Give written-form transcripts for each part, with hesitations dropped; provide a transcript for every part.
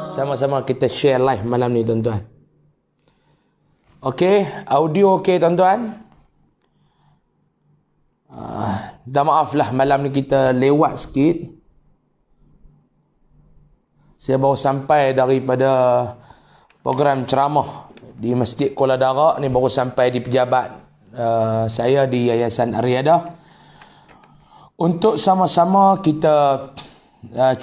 Sama-sama kita share live malam ni tuan-tuan. Okey, audio okey tuan-tuan. Dah maaflah malam ni kita lewat sikit. Saya baru sampai daripada program ceramah di Masjid Kuala Darak ni, baru sampai di pejabat saya di Yayasan Aryadah. Untuk sama-sama kita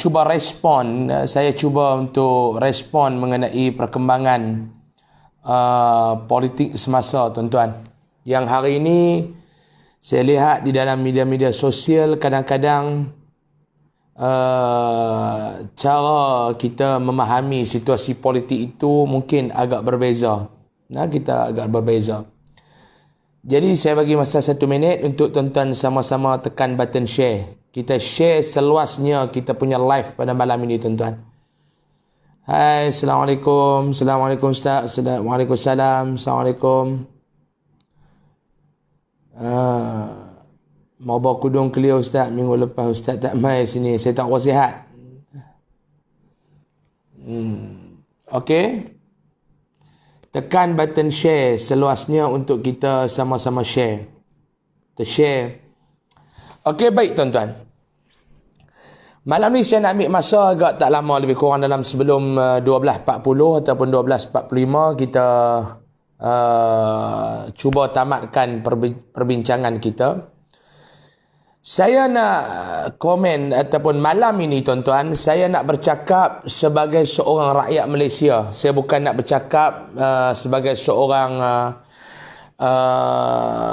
cuba respon, saya cuba untuk respon mengenai perkembangan politik semasa tuan-tuan. Yang hari ini saya lihat di dalam media-media sosial kadang-kadang cara kita memahami situasi politik itu mungkin agak berbeza. Kita agak berbeza. Jadi saya bagi masa 1 minit untuk tuan-tuan sama-sama tekan button share. Kita share seluasnya kita punya live pada malam ini tuan-tuan. Hai, Assalamualaikum. Assalamualaikum Ustaz. Waalaikumsalam. Assalamualaikum. Mau bawa kudung clear Ustaz. Minggu lepas Ustaz tak mai sini. Saya tak wasihat. Okey. Tekan button share seluasnya untuk kita sama-sama share. Kita share. Okey, baik tuan-tuan. Malam ni saya nak ambil masa agak tak lama, lebih kurang dalam sebelum 12.40 ataupun 12.45 kita cuba tamatkan perbincangan kita. Saya nak komen ataupun malam ini tuan-tuan, saya nak bercakap sebagai seorang rakyat Malaysia. Saya bukan nak bercakap sebagai seorang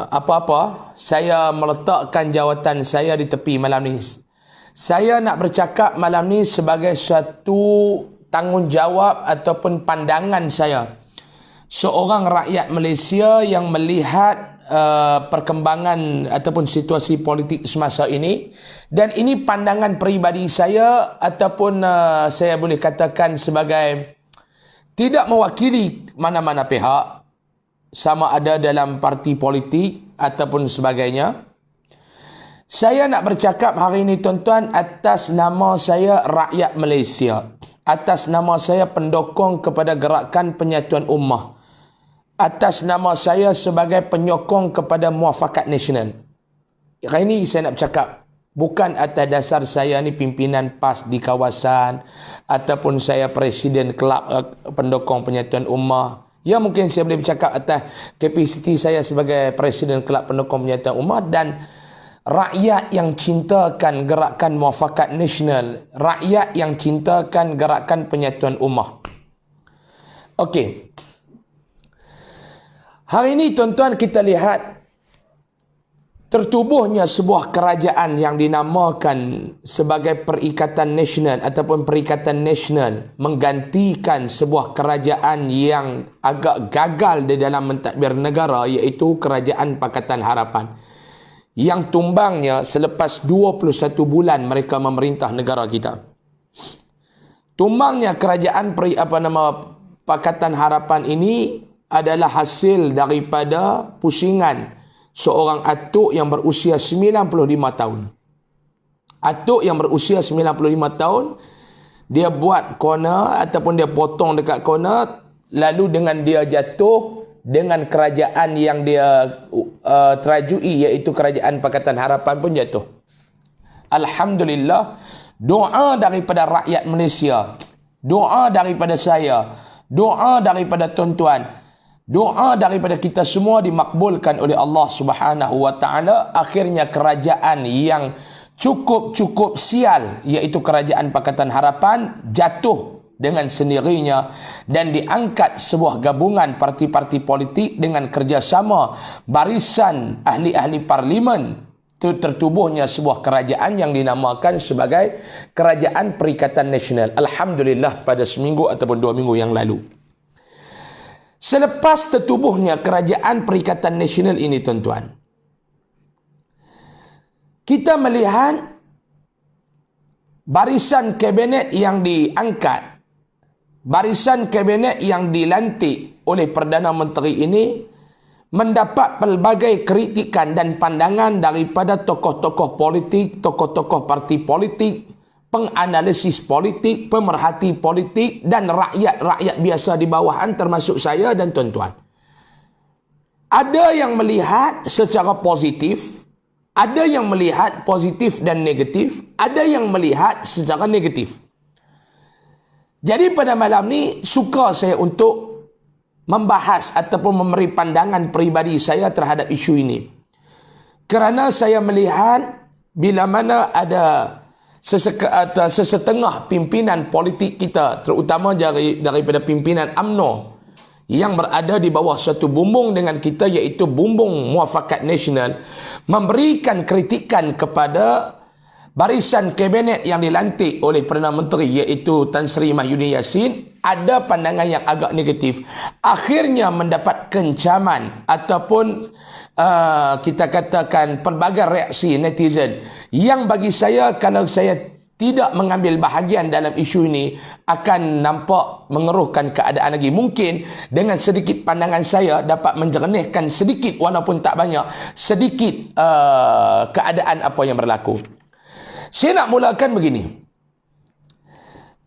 apa-apa. Saya meletakkan jawatan saya di tepi malam ni. Saya nak bercakap malam ni sebagai satu tanggungjawab ataupun pandangan saya. Seorang rakyat Malaysia yang melihat perkembangan ataupun situasi politik semasa ini, dan ini pandangan peribadi saya ataupun saya boleh katakan sebagai tidak mewakili mana-mana pihak, sama ada dalam parti politik ataupun sebagainya. Saya nak bercakap hari ini tuan-tuan atas nama saya rakyat Malaysia, atas nama saya pendukung kepada gerakan penyatuan ummah, atas nama saya sebagai penyokong kepada muafakat nasional. Hari ini saya nak bercakap bukan atas dasar saya ni pimpinan PAS di kawasan ataupun saya presiden kelab pendukung penyatuan ummah. Ya, mungkin saya boleh bercakap atas kapasiti saya sebagai presiden kelab pendukung penyatuan ummah dan rakyat yang cintakan gerakan muafakat nasional, rakyat yang cintakan gerakan penyatuan ummah. Okey. Hari ini tuan-tuan kita lihat tertubuhnya sebuah kerajaan yang dinamakan sebagai Perikatan Nasional ataupun Perikatan Nasional menggantikan sebuah kerajaan yang agak gagal di dalam mentadbir negara, iaitu Kerajaan Pakatan Harapan, yang tumbangnya selepas 21 bulan mereka memerintah negara kita. Tumbangnya kerajaan Pakatan Harapan ini adalah hasil daripada pusingan seorang atuk yang berusia 95 tahun. Atuk yang berusia 95 tahun, dia buat corner ataupun dia potong dekat corner, lalu dengan dia jatuh dengan kerajaan yang dia terajui, iaitu Kerajaan Pakatan Harapan pun jatuh. Alhamdulillah, doa daripada rakyat Malaysia, doa daripada saya, doa daripada tuan-tuan, doa daripada kita semua dimakbulkan oleh Allah Subhanahu wa taala. Akhirnya kerajaan yang cukup sial, iaitu Kerajaan Pakatan Harapan, jatuh dengan sendirinya dan diangkat sebuah gabungan parti-parti politik dengan kerjasama barisan ahli-ahli parlimen. Itu tertubuhnya sebuah kerajaan yang dinamakan sebagai Kerajaan Perikatan Nasional. Alhamdulillah, pada seminggu ataupun 2 minggu yang lalu. Selepas tertubuhnya Kerajaan Perikatan Nasional ini tuan-tuan, kita melihat barisan kabinet yang diangkat, barisan kabinet yang dilantik oleh Perdana Menteri ini mendapat pelbagai kritikan dan pandangan daripada tokoh-tokoh politik, tokoh-tokoh parti politik, penganalisis politik, pemerhati politik dan rakyat-rakyat biasa di bawahan termasuk saya dan tuan-tuan. Ada yang melihat secara positif, ada yang melihat positif dan negatif, ada yang melihat secara negatif. Jadi pada malam ni suka saya untuk membahas ataupun memberi pandangan peribadi saya terhadap isu ini. Kerana saya melihat bila mana ada sesetengah pimpinan politik kita, terutama daripada pimpinan UMNO yang berada di bawah satu bumbung dengan kita, iaitu bumbung Muafakat Nasional, memberikan kritikan kepada barisan kabinet yang dilantik oleh Perdana Menteri iaitu Tan Sri Mahyudin Yassin, ada pandangan yang agak negatif. Akhirnya mendapat kencaman ataupun kita katakan pelbagai reaksi netizen yang bagi saya, kalau saya tidak mengambil bahagian dalam isu ini, akan nampak mengeruhkan keadaan lagi. Mungkin dengan sedikit pandangan saya dapat menjernihkan sedikit, walaupun tak banyak, sedikit keadaan apa yang berlaku. Saya nak mulakan begini.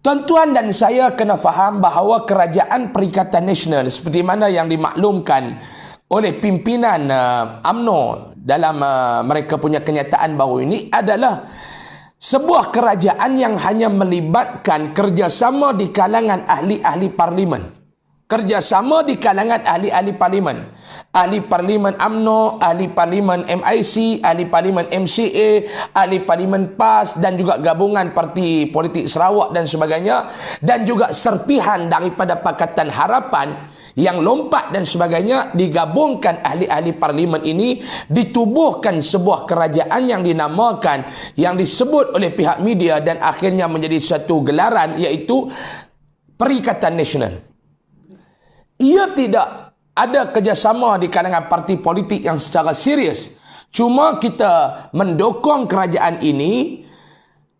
Tuan-tuan dan saya kena faham bahawa Kerajaan Perikatan Nasional seperti mana yang dimaklumkan oleh pimpinan UMNO dalam mereka punya kenyataan baru ini adalah sebuah kerajaan yang hanya melibatkan kerjasama di kalangan ahli-ahli parlimen. Kerjasama di kalangan ahli-ahli parlimen. Ahli parlimen UMNO, ahli parlimen MIC, ahli parlimen MCA, ahli parlimen PAS dan juga gabungan parti politik Sarawak dan sebagainya, dan juga serpihan daripada Pakatan Harapan yang lompat dan sebagainya. Digabungkan ahli-ahli parlimen ini, ditubuhkan sebuah kerajaan yang dinamakan, yang disebut oleh pihak media dan akhirnya menjadi satu gelaran, iaitu Perikatan Nasional. Ia tidak ada kerjasama di kalangan parti politik yang secara serius. Cuma kita mendukung kerajaan ini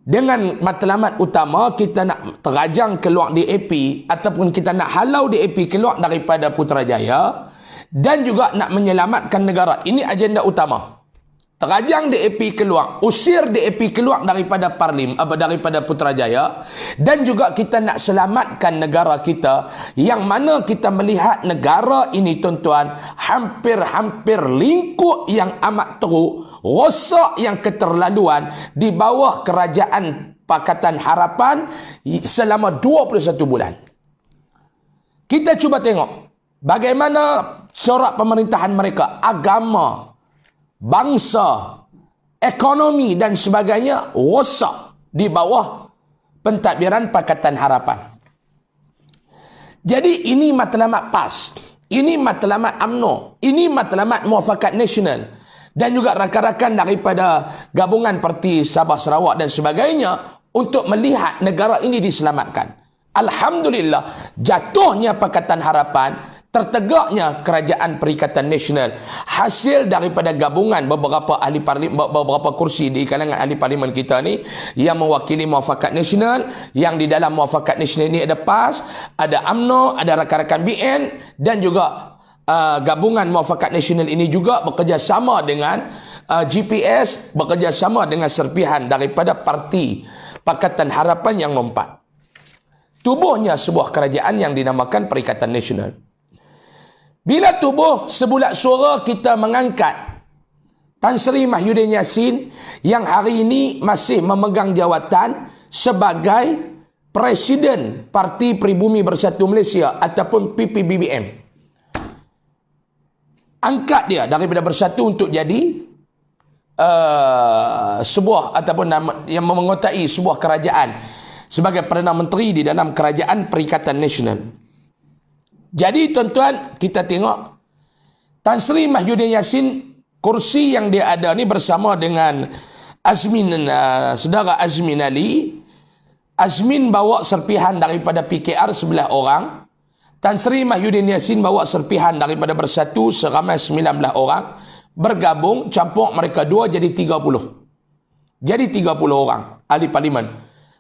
dengan matlamat utama kita nak terajang keluar DAP ataupun kita nak halau DAP keluar daripada Putrajaya dan juga nak menyelamatkan negara. Ini agenda utama. Terajang DAP keluar, usir DAP keluar daripada parlim, daripada Putrajaya, dan juga kita nak selamatkan negara kita, yang mana kita melihat negara ini tuan-tuan hampir-hampir lingkup yang amat teruk, rosak yang keterlaluan di bawah kerajaan Pakatan Harapan selama 21 bulan. Kita cuba tengok bagaimana corak pemerintahan mereka, agama, bangsa, ekonomi dan sebagainya rosak di bawah pentadbiran Pakatan Harapan. Jadi ini matlamat PAS, ini matlamat UMNO, ini matlamat Muafakat Nasional dan juga rakan-rakan daripada gabungan parti Sabah Sarawak dan sebagainya untuk melihat negara ini diselamatkan. Alhamdulillah, jatuhnya Pakatan Harapan, tertegaknya Kerajaan Perikatan Nasional, hasil daripada gabungan beberapa ahli parlimen, beberapa kursi di kalangan ahli parlimen kita ni yang mewakili Muafakat Nasional, yang di dalam Muafakat Nasional ini ada PAS, ada UMNO, ada rakan-rakan BN dan juga gabungan Muafakat Nasional ini juga bekerjasama dengan GPS, bekerjasama dengan serpihan daripada parti Pakatan Harapan yang lompat. Tubuhnya sebuah kerajaan yang dinamakan Perikatan Nasional. Bila tubuh sebulat suara kita mengangkat Tan Sri Mahyudin Yassin yang hari ini masih memegang jawatan sebagai Presiden Parti Pribumi Bersatu Malaysia ataupun PPBBM. Angkat dia daripada bersatu untuk jadi sebuah ataupun yang mengotai sebuah kerajaan sebagai Perdana Menteri di dalam Kerajaan Perikatan Nasional. Jadi tuan-tuan, kita tengok Tan Sri Mahyudin Yassin, kursi yang dia ada ni bersama dengan saudara Azmin Ali. Azmin bawa serpihan daripada PKR 11 orang. Tan Sri Mahyudin Yassin bawa serpihan daripada Bersatu seramai 19 orang. Bergabung, campur mereka dua jadi 30. Jadi 30 orang ahli parlimen.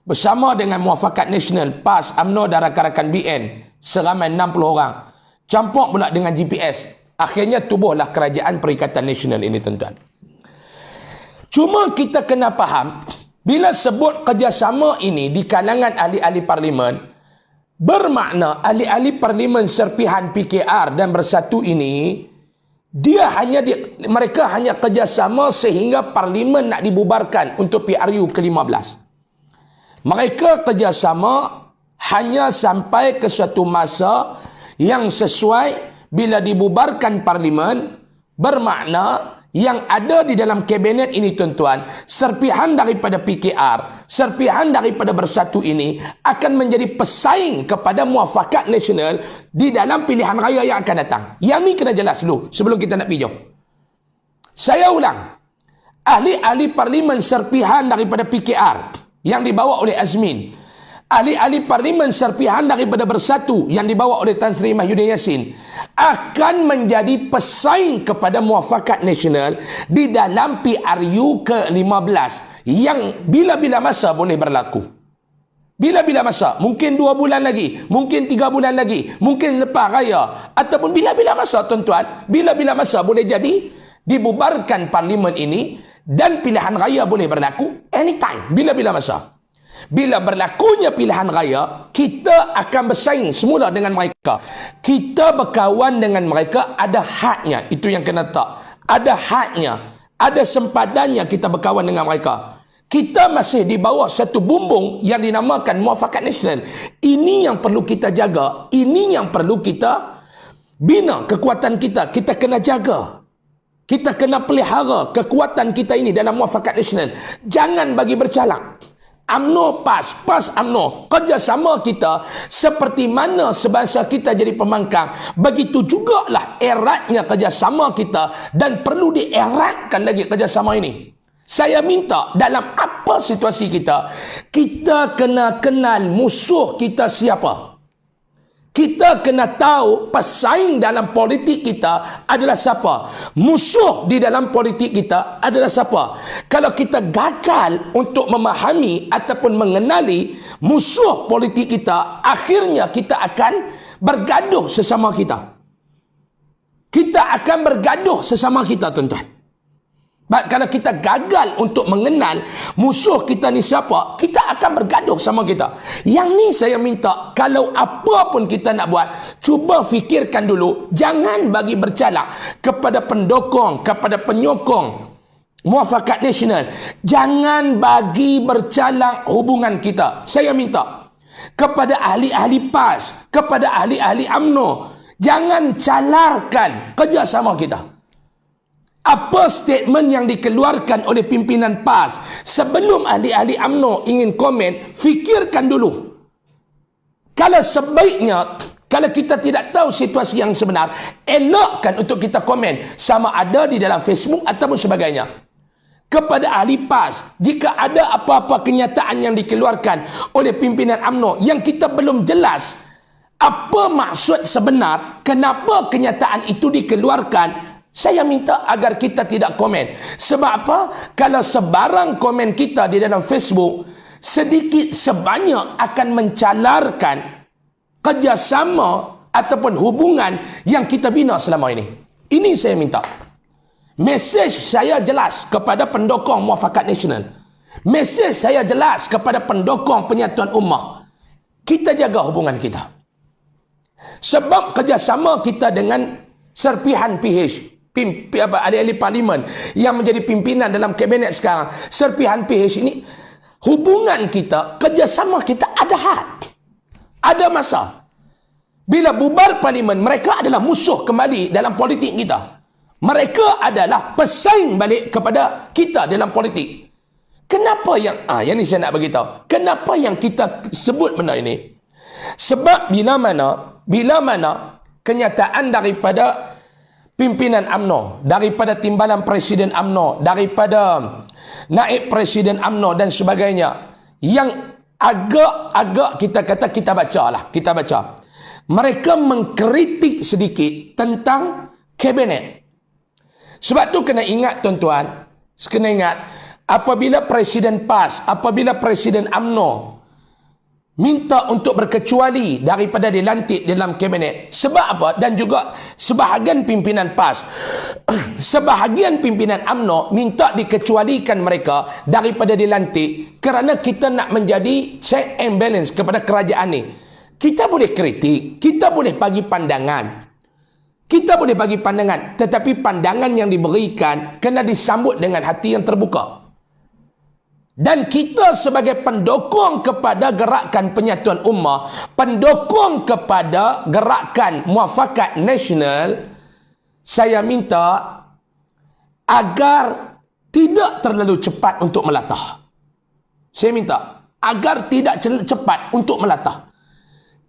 Bersama dengan Muafakat Nasional, PAS, UMNO dan rakan-rakan BN seramai 60 orang. Campur pula dengan GPS Akhirnya tubuhlah Kerajaan Perikatan Nasional ini, tuan-tuan. Cuma kita kena faham, bila sebut kerjasama ini di kalangan ahli-ahli parlimen, bermakna ahli-ahli parlimen serpihan PKR dan Bersatu ini, mereka hanya kerjasama sehingga parlimen nak dibubarkan untuk PRU ke-15. Mereka kerjasama hanya sampai ke suatu masa yang sesuai. Bila dibubarkan parlimen, bermakna yang ada di dalam kabinet ini, tuan-tuan, serpihan daripada PKR, serpihan daripada Bersatu ini akan menjadi pesaing kepada Muafakat Nasional di dalam pilihan raya yang akan datang. Yang ni kena jelas dulu sebelum kita nak pergi jauh. Saya ulang, ahli-ahli parlimen serpihan daripada PKR yang dibawa oleh Azmin, ahli-ahli parlimen serpihan daripada Bersatu yang dibawa oleh Tan Sri Mahyudin Yassin akan menjadi pesaing kepada Muafakat Nasional di dalam PRU ke-15 yang bila-bila masa boleh berlaku. Bila-bila masa, mungkin 2 bulan lagi, mungkin 3 bulan lagi, mungkin lepas raya, ataupun bila-bila masa, tuan-tuan, bila-bila masa boleh jadi dibubarkan parlimen ini dan pilihan raya boleh berlaku anytime, bila-bila masa. Bila berlakunya pilihan raya, kita akan bersaing semula dengan mereka. Kita berkawan dengan mereka, ada haknya. Itu yang kena tak. Ada haknya. Ada sempadannya kita berkawan dengan mereka. Kita masih di bawah satu bumbung yang dinamakan Muafakat Nasional. Ini yang perlu kita jaga. Ini yang perlu kita bina kekuatan kita. Kita kena jaga. Kita kena pelihara kekuatan kita ini dalam Muafakat Nasional. Jangan bagi bercalak. UMNO PAS UMNO, kerjasama kita seperti mana sebangsa kita jadi pembangkang, begitu jugalah eratnya kerjasama kita dan perlu dieratkan lagi kerjasama ini. Saya minta dalam apa situasi kita, kita kena kenal musuh kita siapa. Kita kena tahu pesaing dalam politik kita adalah siapa. Musuh di dalam politik kita adalah siapa. Kalau kita gagal untuk memahami ataupun mengenali musuh politik kita, akhirnya kita akan bergaduh sesama kita. Kita akan bergaduh sesama kita, tuan-tuan. Kalau kita gagal untuk mengenal musuh kita ni siapa, kita akan bergaduh sama kita. Yang ni saya minta, kalau apa pun kita nak buat, cuba fikirkan dulu. Jangan bagi bercalak kepada pendukung, kepada penyokong Muafakat Nasional. Jangan bagi bercalak hubungan kita. Saya minta kepada ahli-ahli PAS, kepada ahli-ahli UMNO, jangan calarkan kerjasama kita. Apa statement yang dikeluarkan oleh pimpinan PAS, sebelum ahli-ahli UMNO ingin komen, fikirkan dulu. Kalau sebaiknya, kalau kita tidak tahu situasi yang sebenar, elakkan untuk kita komen, sama ada di dalam Facebook ataupun sebagainya. Kepada ahli PAS, jika ada apa-apa kenyataan yang dikeluarkan oleh pimpinan UMNO yang kita belum jelas apa maksud sebenar, kenapa kenyataan itu dikeluarkan, saya minta agar kita tidak komen. Sebab apa? Kalau sebarang komen kita di dalam Facebook, sedikit sebanyak akan mencalarkan kerjasama ataupun hubungan yang kita bina selama ini. Ini saya minta. Mesej saya jelas kepada pendukung Muafakat Nasional. Mesej saya jelas kepada pendukung Penyatuan Ummah. Kita jaga hubungan kita. Sebab kerjasama kita dengan serpihan PH, ahli-ahli parlimen yang menjadi pimpinan dalam kabinet sekarang, serpihan PH ini, hubungan kita, kerjasama kita ada had, ada masa. Bila bubar parlimen, mereka adalah musuh kembali dalam politik kita. Mereka adalah pesaing balik kepada kita dalam politik. Kenapa yang ni saya nak beritahu. Kenapa yang kita sebut benda ini? Sebab bila mana kenyataan daripada pimpinan UMNO, daripada timbalan Presiden UMNO, daripada naib Presiden UMNO dan sebagainya, yang agak kita kata, kita baca. Mereka mengkritik sedikit tentang kabinet. Sebab tu kena ingat, tuan-tuan, apabila Presiden PAS, apabila Presiden UMNO minta untuk berkecuali daripada dilantik dalam kabinet. Sebab apa? Dan juga sebahagian pimpinan PAS, sebahagian pimpinan UMNO minta dikecualikan mereka daripada dilantik kerana kita nak menjadi check and balance kepada kerajaan ni. Kita boleh kritik, kita boleh bagi pandangan, kita boleh bagi pandangan, tetapi pandangan yang diberikan kena disambut dengan hati yang terbuka. Dan kita sebagai pendukung kepada gerakan penyatuan ummah, pendukung kepada gerakan muafakat nasional, saya minta agar tidak terlalu cepat untuk melatah. Saya minta agar tidak cepat untuk melatah.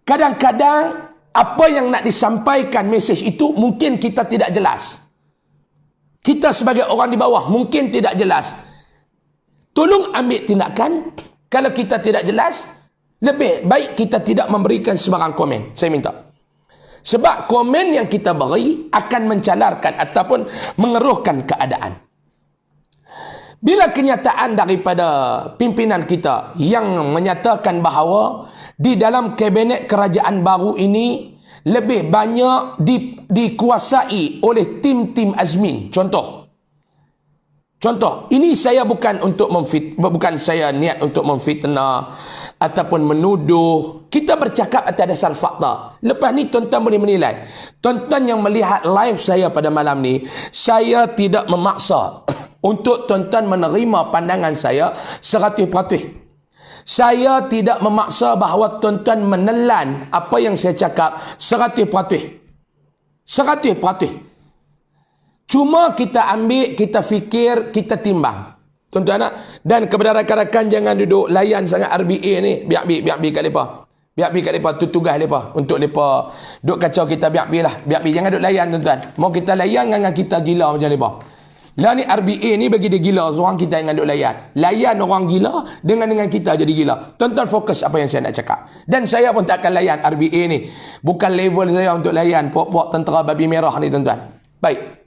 Kadang-kadang apa yang nak disampaikan mesej itu mungkin kita tidak jelas. Kita sebagai orang di bawah mungkin tidak jelas. Tolong ambil tindakan. Kalau kita tidak jelas, lebih baik kita tidak memberikan sebarang komen. Saya minta. Sebab komen yang kita beri akan mencalarkan ataupun mengeruhkan keadaan. Bila kenyataan daripada pimpinan kita yang menyatakan bahawa di dalam kabinet kerajaan baru ini lebih banyak dikuasai oleh tim-tim Azmin. Contoh, ini saya bukan saya niat untuk memfitnah ataupun menuduh. Kita bercakap atas dasar fakta. Lepas ni tuan-tuan boleh menilai. Tuan-tuan yang melihat live saya pada malam ni, saya tidak memaksa untuk tuan-tuan menerima pandangan saya 100%. Saya tidak memaksa bahawa tuan-tuan menelan apa yang saya cakap 100%. 100%. Cuma kita ambil, kita fikir, kita timbang. Tuan-tuan, dan kepada rakan-rakan jangan duduk layan sangat RBA ni. Biar kat mereka. Biar kat mereka, tu tugas mereka. Untuk mereka duk kacau kita, biar lah. Jangan duduk layan tuan-tuan. Mau kita layan dengan kita gila macam mereka. Lah ni RBA ni bagi dia gila seorang, kita jangan duduk layan. Layan orang gila dengan kita jadi gila. Tuan-tuan fokus apa yang saya nak cakap. Dan saya pun tak akan layan RBA ni. Bukan level saya untuk layan pok-pok tentera babi merah ni tuan-tuan. Baik.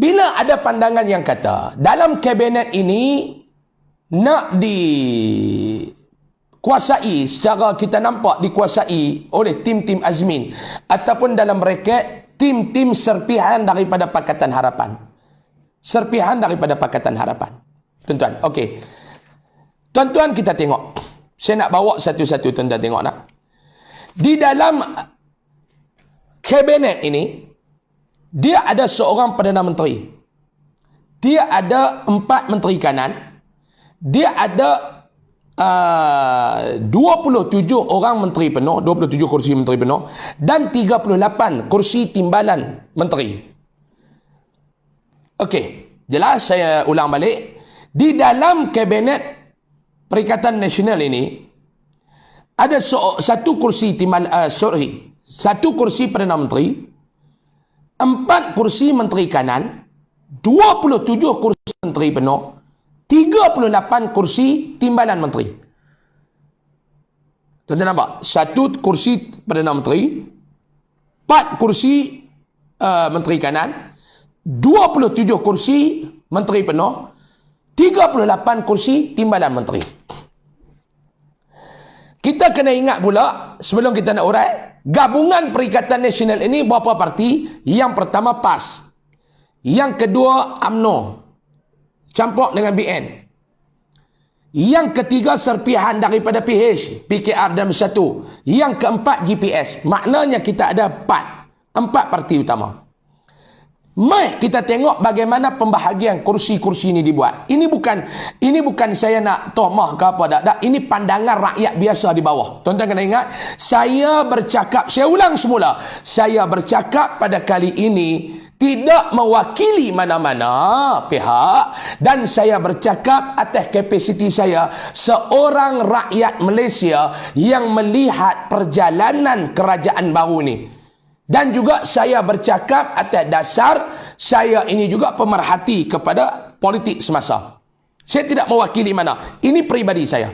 Bila ada pandangan yang kata dalam kabinet ini nak dikuasai, secara kita nampak dikuasai oleh tim-tim Azmin ataupun dalam bracket tim-tim serpihan daripada Pakatan Harapan. Serpihan daripada Pakatan Harapan. Tuan-tuan, okey. Tuan-tuan kita tengok. Saya nak bawa satu-satu tuan-tuan tengok nak. Di dalam kabinet ini dia ada seorang Perdana Menteri. Dia ada 4 Menteri Kanan. Dia ada 27 orang Menteri penuh, 27 kursi Menteri penuh dan 38 kursi timbalan Menteri. Okey, jelas saya ulang balik. Di dalam Kabinet Perikatan Nasional ini ada satu kursi satu kursi Perdana Menteri, 4 kursi Menteri Kanan, 27 kursi Menteri penuh, 38 kursi timbalan Menteri. Tuan-tuan nampak? 1 kursi Perdana Menteri, 4 kursi Menteri Kanan, 27 kursi Menteri penuh, 38 kursi timbalan Menteri. Kita kena ingat pula, sebelum kita nak urai, Gabungan Perikatan Nasional ini berapa parti? Yang pertama PAS. Yang kedua UMNO. Campur dengan BN. Yang ketiga serpihan daripada PH, PKR dan Bersatu. Yang keempat GPS. Maknanya kita ada 4 parti utama. Mari kita tengok bagaimana pembahagian kursi-kursi ini dibuat. Ini bukan saya nak tohmah ke apa tak. Ini pandangan rakyat biasa di bawah. Tuan-tuan kena ingat, saya ulang semula. Saya bercakap pada kali ini tidak mewakili mana-mana pihak dan saya bercakap atas kapasiti saya seorang rakyat Malaysia yang melihat perjalanan kerajaan baru ini. Dan juga saya bercakap atas dasar saya ini juga pemerhati kepada politik semasa. Saya tidak mewakili mana. Ini peribadi saya.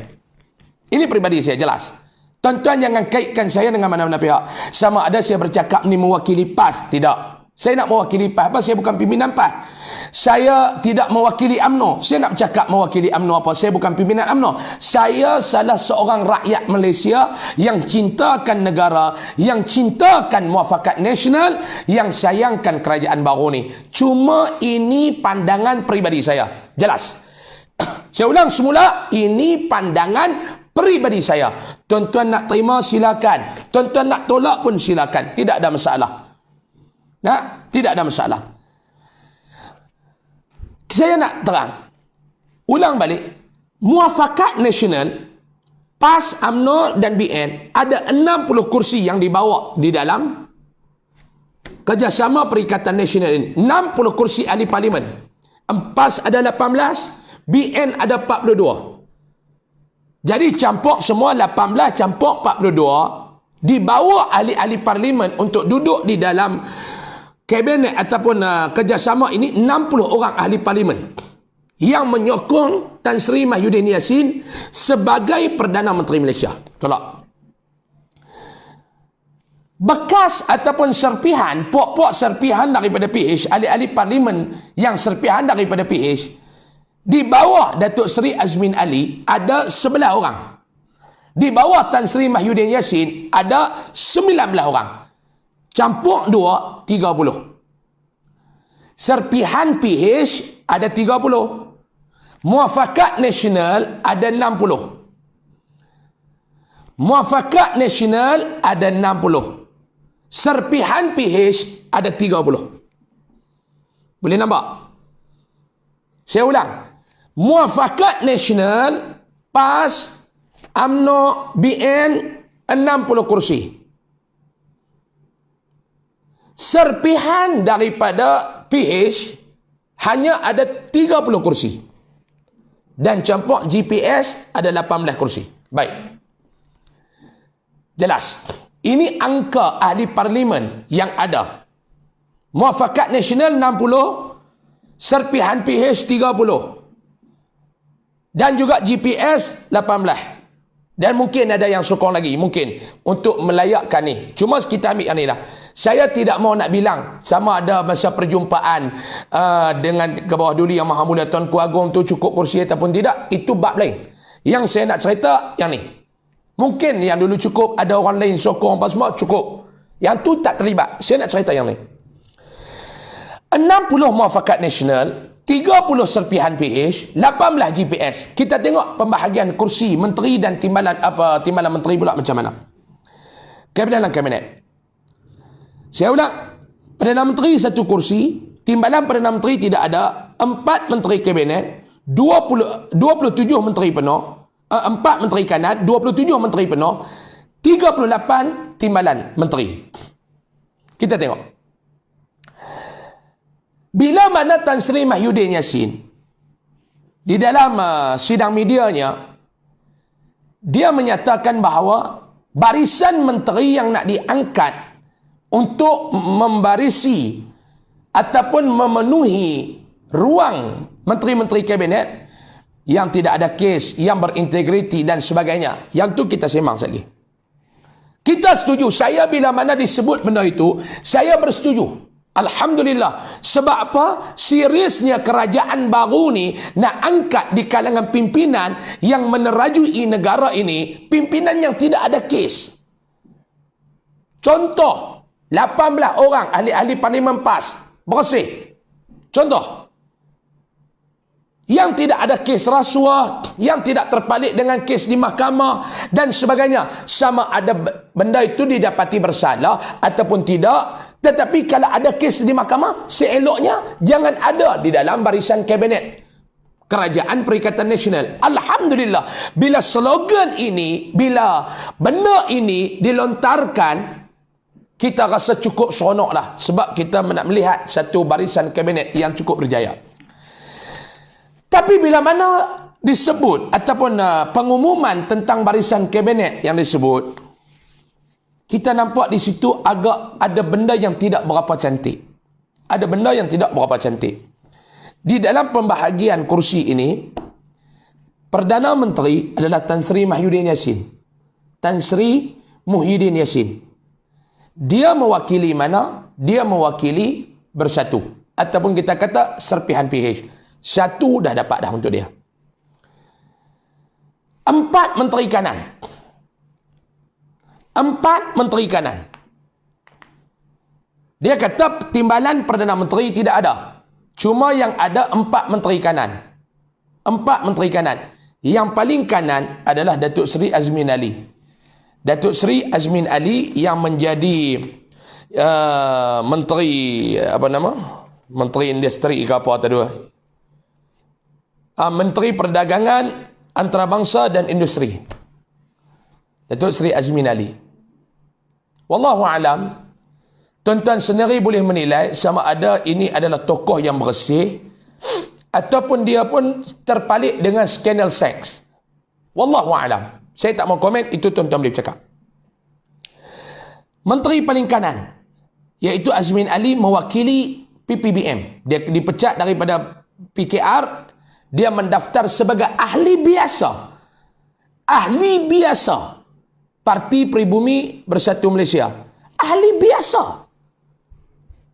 Ini peribadi saya, jelas. Tuan-tuan jangan kaitkan saya dengan mana-mana pihak. Sama ada saya bercakap ni mewakili PAS. Tidak. Saya nak mewakili PAS. Apa? Saya bukan pimpinan PAS. Saya tidak mewakili UMNO. Saya nak bercakap mewakili UMNO apa? Saya bukan pimpinan UMNO. Saya salah seorang rakyat Malaysia yang cintakan negara, yang cintakan muafakat nasional, yang sayangkan kerajaan baru ni. Cuma ini pandangan peribadi saya. Jelas. Saya ulang semula, ini pandangan peribadi saya. Tuan-tuan nak terima silakan. Tuan-tuan nak tolak pun silakan. Tidak ada masalah. Nah, tidak ada masalah. Saya nak terang. Ulang balik. Muafakat nasional, PAS, UMNO dan BN ada 60 kursi yang dibawa di dalam kerjasama Perikatan Nasional ini. 60 kursi ahli parlimen. PAS ada 18, BN ada 42. Jadi campur semua 18 campur 42 dibawa ahli-ahli parlimen untuk duduk di dalam kabinet ataupun kerjasama ini. 60 orang ahli parlimen yang menyokong Tan Sri Mahyudin Yassin sebagai Perdana Menteri Malaysia. Tolak. Bekas ataupun serpihan, puak-puak serpihan daripada PH, ahli-ahli parlimen yang serpihan daripada PH, di bawah Datuk Seri Azmin Ali ada 11 orang. Di bawah Tan Sri Mahyudin Yassin ada 19 orang. Campur 2, 30. Serpihan PH ada 30. Muafakat Nasional ada 60. Muafakat Nasional ada 60. Serpihan PH ada 30. Boleh nampak? Saya ulang. Muafakat Nasional, PAS, UMNO, BN 60 kursi. Serpihan daripada PH hanya ada 30 kursi. Dan campur GPS ada 18 kursi. Baik. Jelas. Ini angka ahli parlimen yang ada. Muafakat Nasional 60, serpihan PH 30. Dan juga GPS 18. Dan mungkin ada yang sokong lagi. Mungkin untuk melayakkan ni. Cuma kita ambil yang ni lah. Saya tidak mau nak bilang sama ada masa perjumpaan dengan ke bawah duli yang Maha Mulia Tuanku Agong tu cukup kursi ataupun tidak. Itu bab lain. Yang saya nak cerita yang ni. Mungkin yang dulu cukup, ada orang lain sokong apa semua, cukup. Yang tu tak terlibat. Saya nak cerita yang lain. 60 muafakat nasional, 30 serpihan PH, 18 GPS. Kita tengok pembahagian kursi menteri dan timbalan menteri pula macam mana. Kabinet dan kabinet. Saya ulang. Perdana Menteri satu kursi, timbalan Perdana Menteri tidak ada, 4 menteri kabinet, 27 menteri penuh, 4 menteri kanan, 27 menteri penuh, 38 timbalan menteri. Kita tengok. Bila mana Tan Sri Mahyudin Yassin di dalam sidang medianya, dia menyatakan bahawa barisan menteri yang nak diangkat untuk membarisi ataupun memenuhi ruang menteri-menteri kabinet yang tidak ada kes, yang berintegriti dan sebagainya. Yang tu kita sembang lagi. Kita setuju. Saya bila mana disebut benda itu, saya bersetuju. Alhamdulillah. Sebab apa? Seriusnya kerajaan baru ni nak angkat di kalangan pimpinan yang menerajui negara ini, pimpinan yang tidak ada kes. Contoh, 18 orang ahli-ahli parlimen PAS bersih. Contoh, yang tidak ada kes rasuah, yang tidak terpalit dengan kes di mahkamah dan sebagainya. Sama ada benda itu didapati bersalah ataupun tidak. Tetapi kalau ada kes di mahkamah, seeloknya jangan ada di dalam barisan kabinet Kerajaan Perikatan Nasional. Alhamdulillah, bila slogan ini, bila benda ini dilontarkan, kita rasa cukup seronok lah. Sebab kita nak melihat satu barisan kabinet yang cukup berjaya. Tapi bila mana disebut ataupun pengumuman tentang barisan kabinet yang disebut, kita nampak di situ agak ada benda yang tidak berapa cantik. Ada benda yang tidak berapa cantik. Di dalam pembahagian kursi ini, Perdana Menteri adalah Tan Sri Mahyudin Yassin. Tan Sri Muhyiddin Yassin. Dia mewakili mana? dia mewakili bersatu. Ataupun kita kata serpihan PH. Satu dah dapat dah untuk dia. 4 menteri kanan. 4 menteri kanan. Dia kata timbalan Perdana Menteri tidak ada. Cuma yang ada 4 menteri kanan. 4 menteri kanan. Yang paling kanan adalah Datuk Seri Azmin Ali. Datuk Seri Azmin Ali yang menjadi menteri Menteri Industri ke apa tadi? Menteri Perdagangan Antarabangsa dan Industri. Datuk Seri Azmin Ali. Wallahu alam. Tuan-tuan sendiri boleh menilai sama ada ini adalah tokoh yang bersih ataupun dia pun terpalit dengan skandal seks. Wallahu alam. Saya tak mau komen, itu tuan-tuan boleh bercakap. Menteri paling kanan iaitu Azmin Ali mewakili PPBM. Dia dipecat daripada PKR, dia mendaftar sebagai ahli biasa. Ahli biasa Parti Pribumi Bersatu Malaysia. Ahli biasa.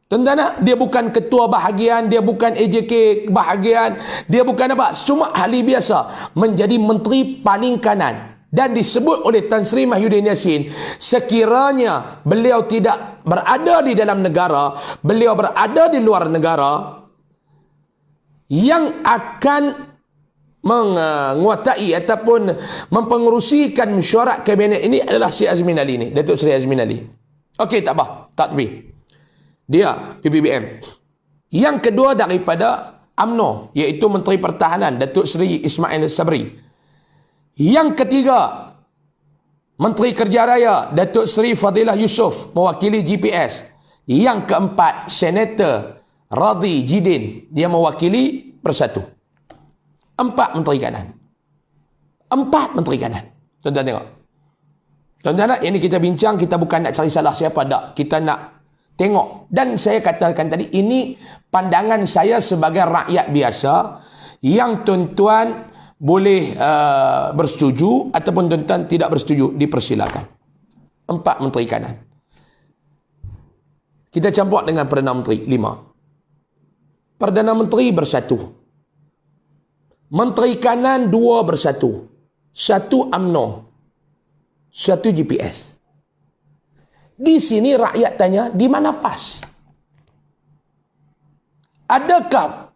Tuan-tuan, dia bukan ketua bahagian, dia bukan AJK bahagian, dia bukan apa, cuma ahli biasa menjadi menteri paling kanan. Dan disebut oleh Tan Sri Mahyudin Yassin, sekiranya beliau tidak berada di dalam negara, beliau berada di luar negara, yang akan menguatai ataupun mempengerusikan mesyuarat kabinet ini adalah si Azmin Ali ni, Datuk Seri Azmin Ali. Okey, tak apa, tak tepi. Dia PPBM. Yang kedua daripada UMNO, iaitu Menteri Pertahanan Datuk Seri Ismail Sabri. Yang ketiga Menteri Kerja Raya Datuk Seri Fadilah Yusof mewakili GPS. Yang keempat Senator Radhi Jidin, dia mewakili Bersatu. 4 menteri kanan. 4 menteri kanan. Tuan-tuan tengok. Tuan-tuan, ini kita bincang, kita bukan nak cari salah siapa, tak. Kita nak tengok. Dan saya katakan tadi, ini pandangan saya sebagai rakyat biasa yang tuan-tuan boleh bersetuju ataupun tuan-tuan tidak bersetuju, dipersilakan. 4 menteri kanan. Kita campur dengan Perdana Menteri, 5. Perdana Menteri Bersatu. Menteri kanan 2 Bersatu. 1 UMNO. 1 GPS. Di sini rakyat tanya, di mana PAS? Adakah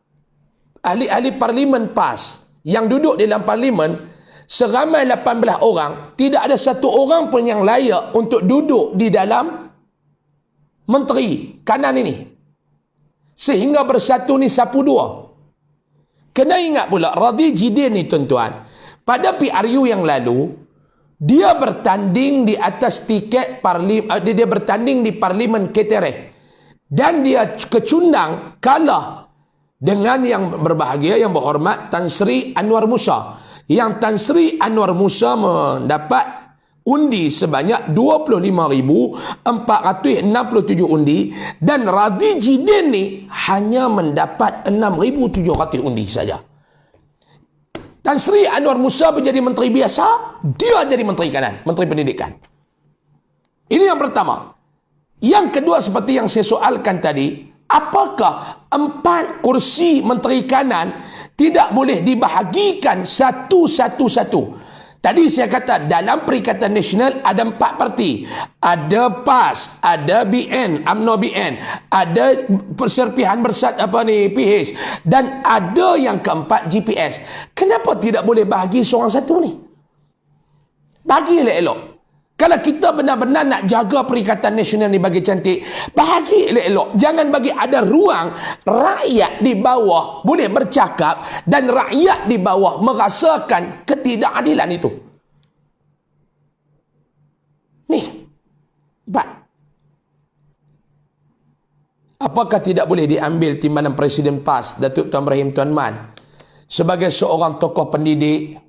ahli-ahli parlimen PAS yang duduk di dalam parlimen seramai 18 orang, tidak ada satu orang pun yang layak untuk duduk di dalam menteri kanan ini? Sehingga Bersatu ni sapu 2. Kena ingat pula, Radhi Jidin ni tuan-tuan, pada PRU yang lalu, dia bertanding di atas tiket dia bertanding di Parlimen Ketereh. Dan dia kecundang kalah dengan yang berbahagia, yang berhormat, Tan Sri Anwar Musa. Yang Tan Sri Anwar Musa mendapat undi sebanyak 25,467 undi dan Radhi Jidin ni hanya mendapat 6,700 undi saja. Tan Sri Anwar Musa menjadi menteri biasa, dia jadi menteri kanan, menteri pendidikan. Ini yang pertama. Yang kedua, seperti yang saya soalkan tadi, apakah 4 kursi menteri kanan tidak boleh dibahagikan satu-satu? Tadi saya kata dalam Perikatan Nasional ada 4 parti. Ada PAS, ada BN, UMNO BN, ada Perserpihan Bersatu PH, dan ada yang keempat GPS. Kenapa tidak boleh bahagi seorang satu ni? Bagi elok-elok. Kalau kita benar-benar nak jaga Perikatan Nasional ni bagi cantik, bahagi elok-elok. Jangan bagi ada ruang rakyat di bawah boleh bercakap dan rakyat di bawah merasakan ketidakadilan itu. Ni, 4. Apakah tidak boleh diambil timbalan Presiden PAS, Datuk Tuan Ibrahim Tuan Man, sebagai seorang tokoh pendidik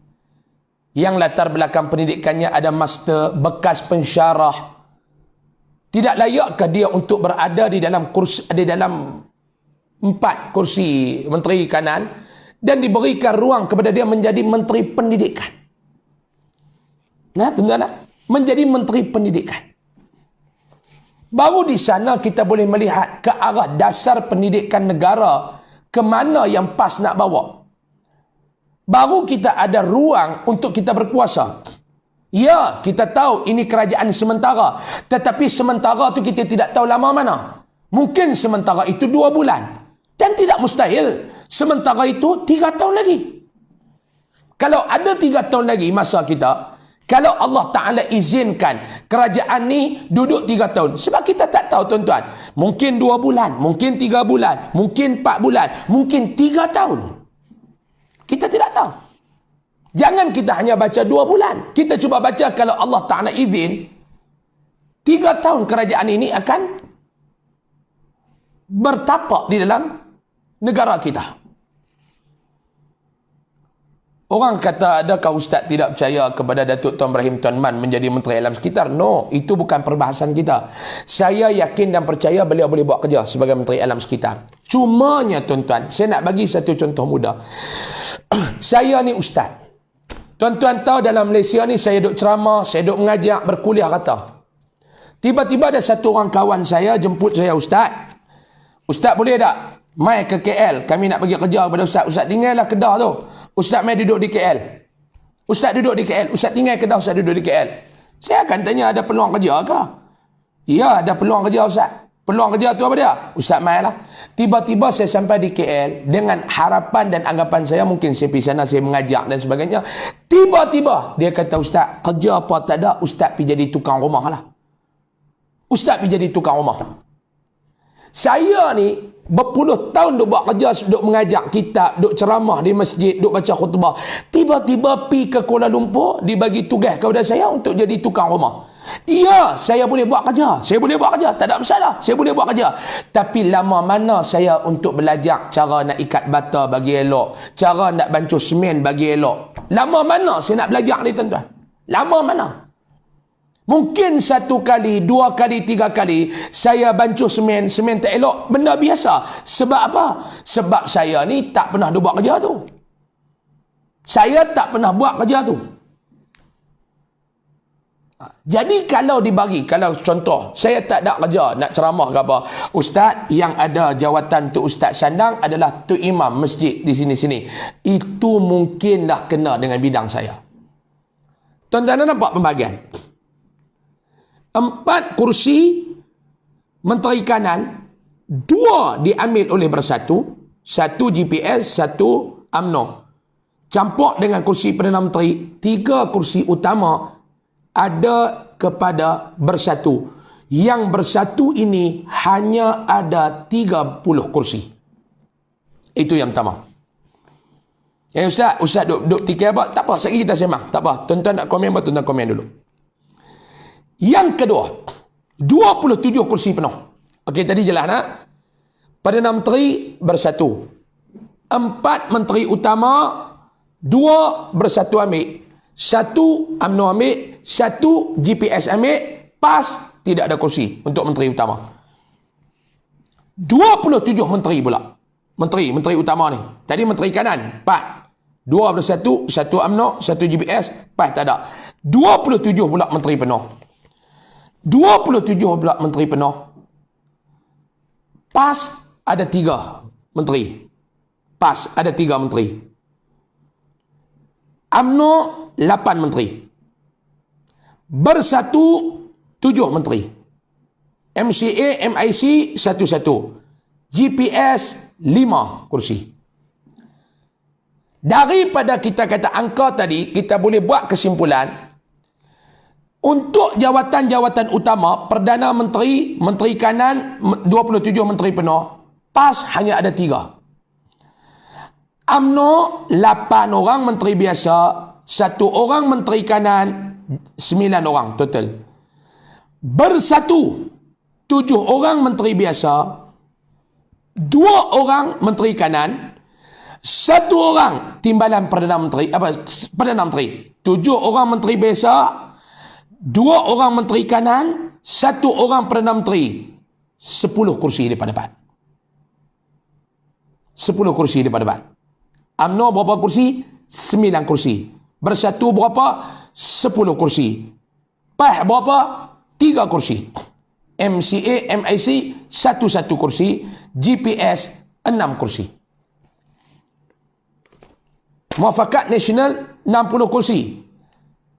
yang latar belakang pendidikannya ada master, bekas pensyarah? Tidak layakkah dia untuk berada di dalam kursi, di dalam 4 kursi menteri kanan dan diberikan ruang kepada dia menjadi menteri pendidikan? Nah, tuan-tuan, menjadi menteri pendidikan. Baru di sana kita boleh melihat ke arah dasar pendidikan negara ke mana yang pas nak bawa. Baru kita ada ruang untuk kita berkuasa. Ya, kita tahu ini kerajaan sementara. Tetapi sementara tu kita tidak tahu lama mana. Mungkin sementara itu 2 bulan. Dan tidak mustahil sementara itu 3 tahun lagi. Kalau ada 3 tahun lagi masa kita, kalau Allah Ta'ala izinkan kerajaan ni duduk 3 tahun. Sebab kita tak tahu tuan-tuan. Mungkin 2 bulan, mungkin 3 bulan, mungkin 4 bulan, mungkin 3 tahun. Kita tidak tahu. Jangan kita hanya baca 2 bulan. Kita cuba baca kalau Allah Ta'ala izin, 3 tahun kerajaan ini akan bertapak di dalam negara kita. Orang kata, adakah Ustaz tidak percaya kepada Datuk Tuan Ibrahim Tuan Man menjadi Menteri Alam Sekitar? No, itu bukan perbahasan kita. Saya yakin dan percaya beliau boleh buat kerja sebagai Menteri Alam Sekitar. Cumanya tuan-tuan, saya nak bagi satu contoh mudah. Saya ni Ustaz. Tuan-tuan tahu dalam Malaysia ni saya duk ceramah, saya duk mengajar, berkuliah kata. Tiba-tiba ada satu orang kawan saya jemput saya, Ustaz. Ustaz boleh tak mai ke KL? Kami nak pergi kerja kepada Ustaz. Ustaz tinggallah Kedah tu. Ustaz mai duduk di KL. Ustaz duduk di KL. Ustaz tinggal Kedah, Ustaz duduk di KL. Saya akan tanya, ada peluang kerja ke? Ya, ada peluang kerja Ustaz. Peluang kerja tu apa dia? Ustaz mai lah. Tiba-tiba saya sampai di KL dengan harapan dan anggapan saya mungkin saya pergi sana, saya mengajak dan sebagainya. Tiba-tiba dia kata, Ustaz, kerja apa tak ada, Ustaz pergi jadi tukang rumah lah. Ustaz pergi jadi tukang rumah. Saya ni berpuluh tahun duk buat kerja, duk mengajak kitab, duk ceramah di masjid, duk baca khutbah. Tiba-tiba pi ke Kuala Lumpur, dibagi tugas kepada saya untuk jadi tukang rumah. Ya, saya boleh buat kerja. Saya boleh buat kerja. Tak ada masalah. Saya boleh buat kerja. Tapi lama mana saya untuk belajar cara nak ikat bata bagi elok, cara nak bancuh semen bagi elok. Lama mana saya nak belajar ni tuan-tuan? Lama mana? Mungkin 1 kali, 2 kali, 3 kali saya bancuh semen tak elok, benda biasa. Sebab apa? Sebab saya ni tak pernah buat kerja tu. Saya tak pernah buat kerja tu. Jadi kalau dibagi, kalau contoh, saya tak ada kerja nak ceramah ke apa, Ustaz yang ada jawatan tu Ustaz sandang adalah tu imam masjid di sini-sini. Itu mungkinlah kena dengan bidang saya. Tuan-tuan nampak pembagian? 4 kursi Menteri Kanan, 2 diambil oleh Bersatu, 1 GPS, 1 UMNO. Campur dengan kursi Perdana Menteri, 3 kursi utama ada kepada Bersatu. Yang Bersatu ini hanya ada 30 kursi. Itu yang pertama. Ustaz duk fikir apa? Tak apa, sekali kita sembang. Tak apa, tuan-tuan nak komen apa, tuan-tuan komen dulu. Yang kedua, 27 kursi penuh. Okey, tadi jelas nak? Perdana Menteri Bersatu. 4 menteri utama, 2 Bersatu ambil. 1 UMNO ambil, 1 GPS ambil, PAS tidak ada kursi untuk menteri utama. 27 menteri pula. Menteri utama ni. Tadi Menteri Kanan, 4. 2 Bersatu, 1 UMNO, 1 GPS, PAS tak ada. 27 pula menteri penuh. 27 pula menteri penuh. PAS ada 3 menteri. PAS ada 3 menteri. UMNO 8 menteri. Bersatu 7 menteri. MCA, MIC 1-1. GPS 5 kursi. Daripada kita kata angka tadi, kita boleh buat kesimpulan untuk jawatan-jawatan utama, Perdana Menteri, Menteri Kanan, 27 menteri penuh, PAS hanya ada 3. UMNO 8 orang menteri biasa, 1 orang menteri kanan, 9 orang total. Bersatu 7 orang menteri biasa, 2 orang menteri kanan, 1 orang timbalan Perdana Menteri, Perdana Menteri. 7 orang menteri biasa, 2 orang menteri kanan, 1 orang Perdana Menteri. 10 kursi daripada dapat. 10 kursi daripada dapat. UMNO berapa kursi? 9 kursi. Bersatu berapa? 10 kursi. PAS berapa? 3 kursi. MCA, MIC 1 kursi, GPS 6 kursi. Muafakat Nasional 60 kursi.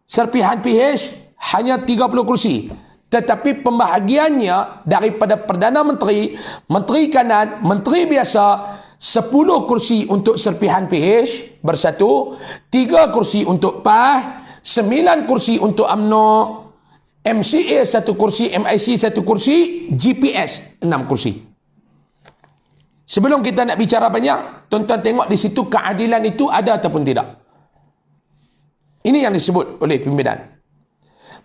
Serpihan PH hanya 30 kursi. Tetapi pembahagiannya daripada Perdana Menteri, Menteri Kanan, Menteri Biasa, 10 kursi untuk serpihan PH bersatu, 3 kursi untuk PAH, 9 kursi untuk UMNO, MCA 1 kursi, MIC 1 kursi, GPS 6 kursi. Sebelum kita nak bicara banyak, tuan-tuan tengok di situ keadilan itu ada ataupun tidak. Ini yang disebut oleh pimpinan.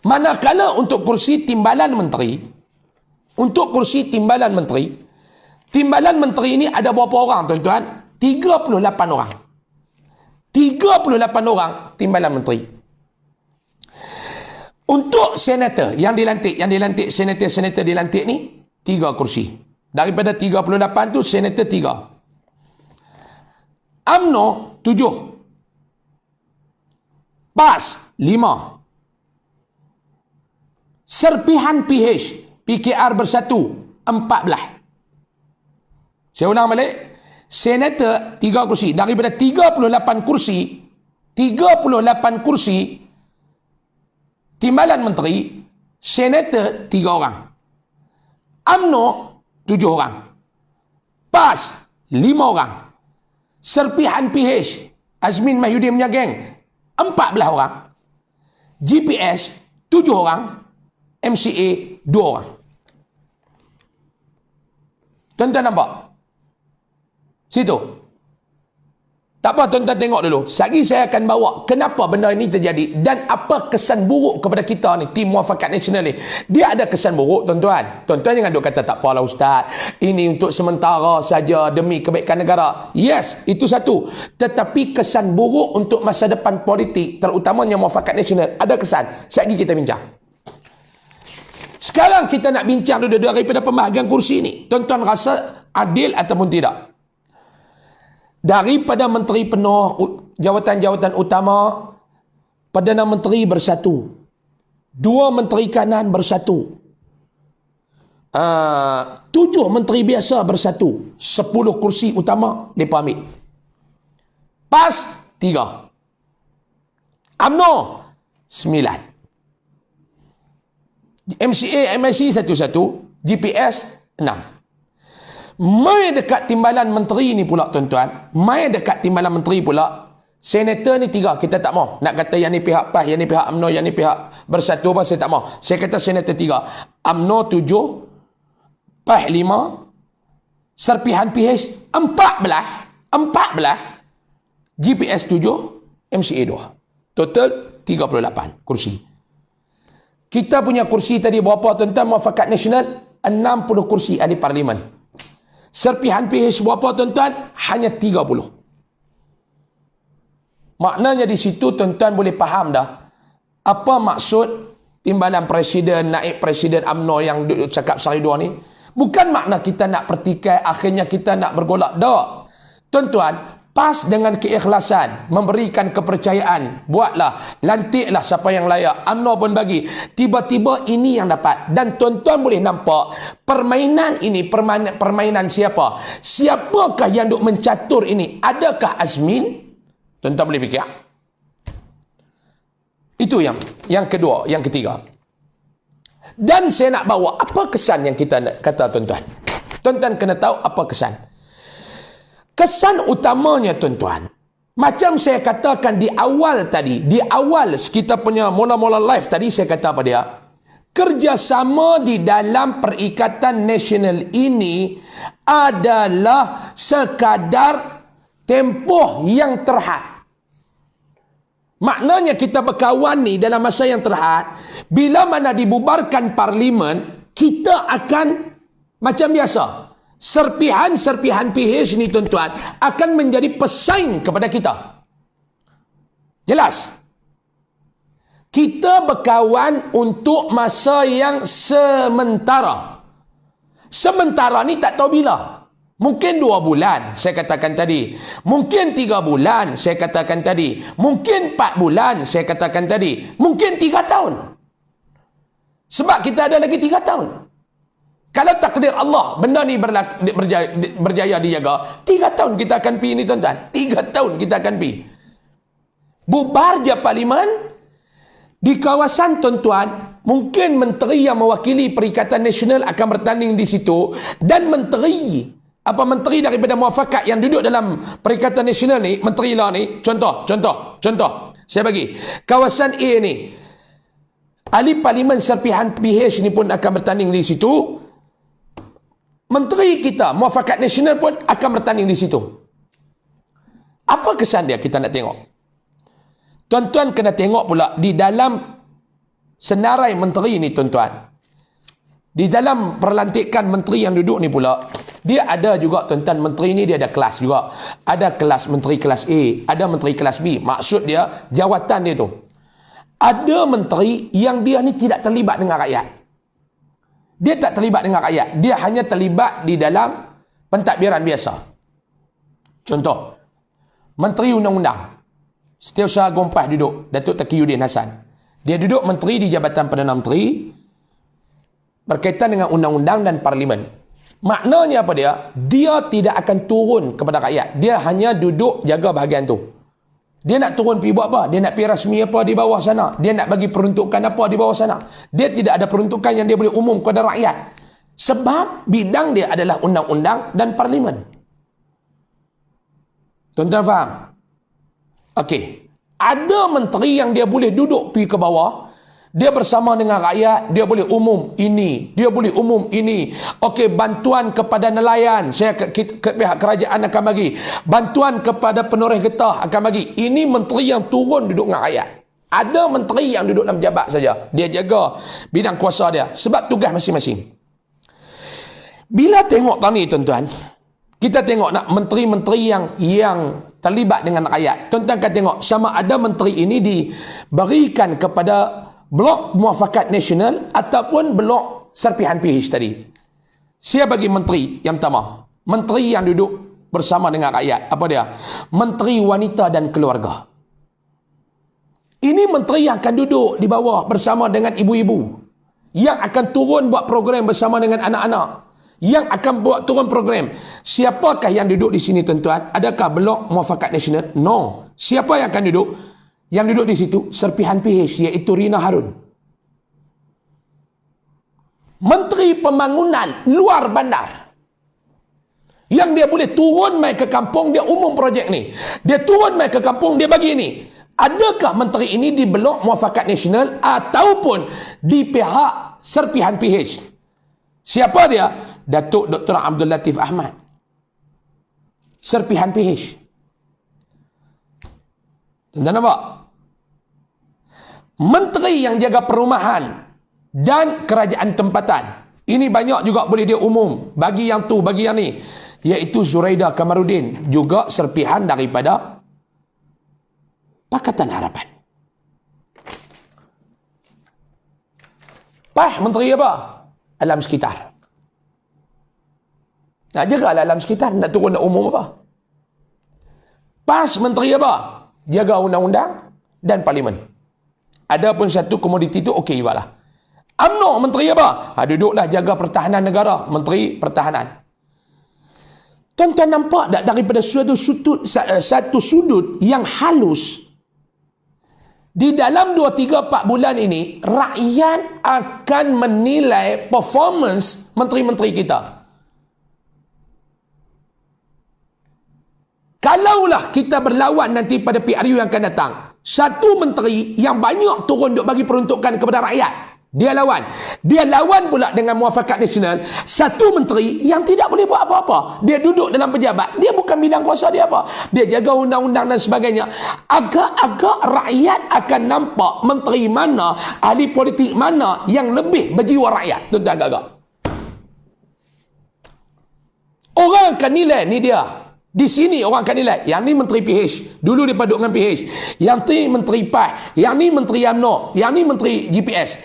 Manakala untuk kursi timbalan menteri, timbalan menteri ini ada berapa orang tuan-tuan? 38 orang. 38 orang timbalan menteri. Untuk senator yang dilantik, senator dilantik ni 3 kursi. Daripada 38 tu senator 3. UMNO 7. PAS 5. Serpihan PH, PKR bersatu 14. Saya ulang balik. Senator 3 kursi. Daripada 38 kursi timbalan menteri, senator 3 orang. UMNO 7 orang. PAS 5 orang. Serpihan PH, Azmin Mahyudin punya geng 14 orang. GPS 7 orang. MCA 2 orang. Tuan-tuan nampak? Situ. Tak apa, tuan-tuan tengok dulu. Sehari saya akan bawa kenapa benda ini terjadi dan apa kesan buruk kepada kita ni, tim Muafakat Nasional ni. Dia ada kesan buruk, tuan-tuan. Tuan-tuan jangan duk kata tak apalah ustaz, ini untuk sementara saja demi kebaikan negara. Yes, itu satu. Tetapi kesan buruk untuk masa depan politik, terutamanya Muafakat Nasional, ada kesan. Sehari kita bincang. Sekarang kita nak bincang dulu daripada pembahagian kursi ni. Tuan-tuan rasa adil ataupun tidak? Daripada menteri penuh, jawatan-jawatan utama, Perdana Menteri bersatu. 2 menteri kanan bersatu. 7 menteri biasa bersatu. 10 kursi utama mereka ambil. PAS 3. UMNO 9. MCA, MIC 1, GPS 6. Mai dekat timbalan menteri ni pula tuan-tuan, senator ni 3, kita tak mau nak kata yang ni pihak PAS, yang ni pihak UMNO, yang ni pihak bersatu apa, saya tak mau. Saya kata senator 3. UMNO 7, PAS 5, serpihan PH 14, GPS 7, MCA 2. Total 38 kursi. Kita punya kursi tadi berapa tuan-tuan? Muafakat Nasional 60 kursi ahli parlimen. Serpihan PH berapa tuan-tuan? Hanya 30. Maknanya di situ tuan-tuan boleh faham dah apa maksud timbalan presiden, naib presiden UMNO yang duduk cakap sehari dua ni. Bukan makna kita nak pertikai, akhirnya kita nak bergolak. Tak. Tuan-tuan, PAS dengan keikhlasan, memberikan kepercayaan, buatlah, lantiklah siapa yang layak. UMNO pun bagi. Tiba-tiba ini yang dapat. Dan tuan-tuan boleh nampak, permainan ini, permainan siapa? Siapakah yang duk mencatur ini? Adakah Azmin? Tuan-tuan boleh fikir. Itu yang kedua, yang ketiga. Dan saya nak bawa, apa kesan yang kita nak kata tuan-tuan? Tuan-tuan kena tahu apa kesan. Kesan utamanya tuan-tuan, macam saya katakan di awal tadi, di awal kita punya mula-mula live tadi, saya kata apa dia? Kerjasama di dalam perikatan nasional ini adalah sekadar tempoh yang terhad. Maknanya kita berkawan ni dalam masa yang terhad, bila mana dibubarkan parlimen, kita akan macam biasa. Serpihan-serpihan PH ni tuan-tuan akan menjadi pesaing kepada kita. Jelas? Kita berkawan untuk masa yang sementara. Sementara ni tak tahu bila. Mungkin 2 bulan, saya katakan tadi. Mungkin 3 bulan, saya katakan tadi. Mungkin 4 bulan, saya katakan tadi. Mungkin 3 tahun. Sebab kita ada lagi 3 tahun. Kalau takdir Allah, benda ni berjaya dijaga, 3 tahun kita akan pergi ni tuan-tuan. 3 tahun kita akan pergi. Bubar je parlimen, di kawasan tuan-tuan, mungkin menteri yang mewakili Perikatan Nasional akan bertanding di situ, dan menteri daripada muafakat yang duduk dalam Perikatan Nasional ni, menteri lah ni, contoh, saya bagi, kawasan A ni, ahli parlimen serpihan PH ni pun akan bertanding di situ, menteri kita, muafakat nasional pun akan bertanding di situ. Apa kesan dia kita nak tengok? Tuan-tuan kena tengok pula di dalam senarai menteri ni tuan-tuan. Di dalam perlantikan menteri yang duduk ni pula, dia ada juga tuan-tuan, menteri ni dia ada kelas juga. Ada kelas menteri kelas A, ada menteri kelas B. Maksud dia, jawatan dia tu. Ada menteri yang dia ni tidak terlibat dengan rakyat. Dia tak terlibat dengan rakyat. Dia hanya terlibat di dalam pentadbiran biasa. Contoh, Menteri Undang-Undang. Setiausaha Gompah duduk, Datuk Taqiyuddin Hassan. Dia duduk menteri di Jabatan Perdana Menteri berkaitan dengan undang-undang dan parlimen. Maknanya apa dia? Dia tidak akan turun kepada rakyat. Dia hanya duduk jaga bahagian tu. Dia nak turun pergi buat apa? Dia nak pergi rasmi apa di bawah sana? Dia nak bagi peruntukan apa di bawah sana? Dia tidak ada peruntukan yang dia boleh umum kepada rakyat. Sebab bidang dia adalah undang-undang dan parlimen. Tuan-tuan faham? Okey. Ada menteri yang dia boleh duduk pergi ke bawah. Dia bersama dengan rakyat, dia boleh umum ini, dia boleh umum ini. Okey, bantuan kepada nelayan, saya ke pihak kerajaan akan bagi. Bantuan kepada penoreh getah akan bagi. Ini menteri yang turun duduk dengan rakyat. Ada menteri yang duduk dalam jabat saja. Dia jaga bidang kuasa dia sebab tugas masing-masing. Bila tengok tadi tuan-tuan, kita tengok nak menteri-menteri yang terlibat dengan rakyat. Tuan-tuan akan tengok sama ada menteri ini diberikan kepada blok muafakat nasional ataupun blok serpihan PH tadi. Saya bagi menteri yang pertama, menteri yang duduk bersama dengan rakyat. Apa dia? Menteri Wanita dan Keluarga. Ini menteri yang akan duduk di bawah bersama dengan ibu-ibu, yang akan turun buat program bersama dengan anak-anak, yang akan buat turun program. Siapakah yang duduk di sini tuan-tuan? Adakah blok muafakat nasional? No. Siapa yang akan duduk? Yang duduk di situ serpihan PH, iaitu Rina Harun. Menteri Pembangunan Luar Bandar, yang dia boleh turun mai ke kampung, dia umum projek ni. Dia turun mai ke kampung, dia bagi ni. Adakah menteri ini di blok muafakat nasional ataupun di pihak serpihan PH? Siapa dia? Datuk Dr. Abdul Latif Ahmad. Serpihan PH. Tuan-tuan nampak? Menteri yang jaga perumahan dan kerajaan tempatan. Ini banyak juga boleh dia umum. Bagi yang tu, bagi yang ni. Iaitu Zuraida Kamarudin. Juga serpihan daripada Pakatan Harapan. Menteri apa? Alam sekitar. Nak jaga alam sekitar, nak turun nak umum apa? Menteri apa? Jaga undang-undang dan parlimen. Ada pun satu komoditi tu okey juga lah. UMNO menteri apa? Duduklah jaga pertahanan negara, menteri pertahanan. Tuan-tuan nampak tak daripada satu sudut yang halus, di dalam 2, 3, 4 bulan ini rakyat akan menilai performance menteri-menteri kita. Kalaulah kita berlawan nanti pada PRU yang akan datang, satu menteri yang banyak turun duk bagi peruntukan kepada rakyat, dia lawan pula dengan muafakat nasional, satu menteri yang tidak boleh buat apa-apa. Dia duduk dalam pejabat, dia bukan bidang kuasa dia apa, dia jaga undang-undang dan sebagainya. Agak-agak rakyat akan nampak menteri mana, ahli politik mana yang lebih berjiwa rakyat. Tuan-tuan, agak-agak orang akan nilai ni dia. Di sini orang akan nilai, yang ni menteri PH, dulu dia paduk dengan PH, yang ni menteri PAS, yang ni menteri UMNO, yang ni menteri GPS.